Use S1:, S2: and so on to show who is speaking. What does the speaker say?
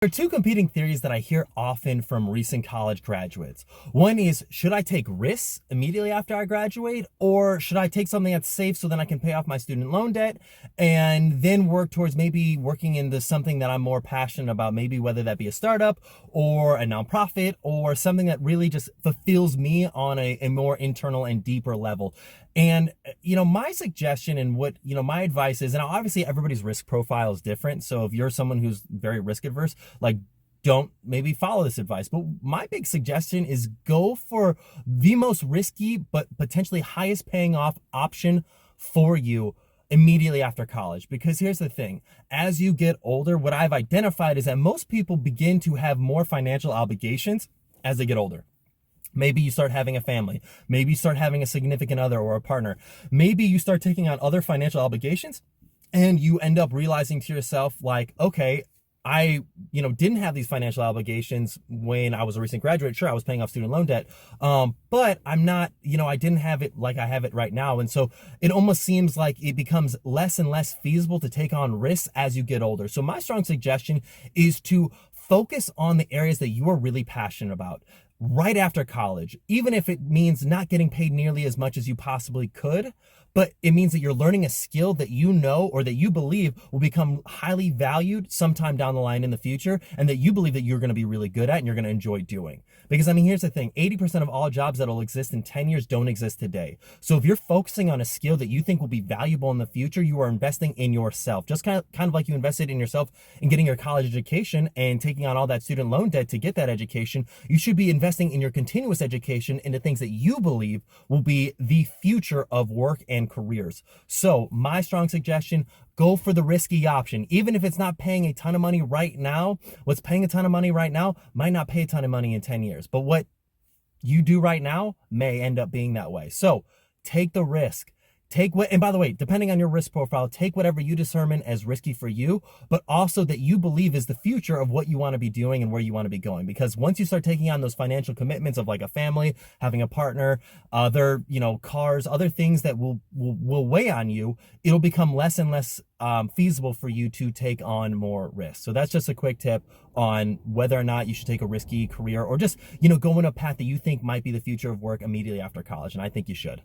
S1: There are two competing theories that I hear often from recent college graduates. One is, should I take risks immediately after I graduate, or should I take something that's safe so then I can pay off my student loan debt and then work towards maybe working into something that I'm more passionate about, maybe whether that be a startup or a nonprofit or something that really just fulfills me on a more internal and deeper level. And, my suggestion and my advice is, and obviously everybody's risk profile is different. So if you're someone who's very risk adverse, like, don't maybe follow this advice. But my big suggestion is go for the most risky, but potentially highest paying off option for you immediately after college. Because here's the thing, as you get older, what I've identified is that most people begin to have more financial obligations as they get older. Maybe you start having a family. Maybe you start having a significant other or a partner. Maybe you start taking on other financial obligations and you end up realizing to yourself, like, okay, I, didn't have these financial obligations when I was a recent graduate. Sure, I was paying off student loan debt, but I'm not, I didn't have it like I have it right now. And so it almost seems like it becomes less and less feasible to take on risks as you get older. So my strong suggestion is to focus on the areas that you are really passionate about right after college, even if it means not getting paid nearly as much as you possibly could. But it means that you're learning a skill that you know or that you believe will become highly valued sometime down the line in the future, and that you believe that you're going to be really good at and you're going to enjoy doing. Because here's the thing, 80% of all jobs that'll exist in 10 years don't exist today. So if you're focusing on a skill that you think will be valuable in the future, you are investing in yourself. Just kind of like you invested in yourself in getting your college education and taking on all that student loan debt to get that education, you should be investing in your continuous education into things that you believe will be the future of work and careers. So my strong suggestion, go for the risky option. Even if it's not paying a ton of money right now, what's paying a ton of money right now might not pay a ton of money in 10 years. But what you do right now may end up being that way. So take the risk. And by the way, depending on your risk profile, take whatever you determine as risky for you, but also that you believe is the future of what you want to be doing and where you want to be going. Because once you start taking on those financial commitments of like a family, having a partner, other, cars, other things that will weigh on you, it'll become less and less feasible for you to take on more risks. So that's just a quick tip on whether or not you should take a risky career or just, go in a path that you think might be the future of work immediately after college. And I think you should.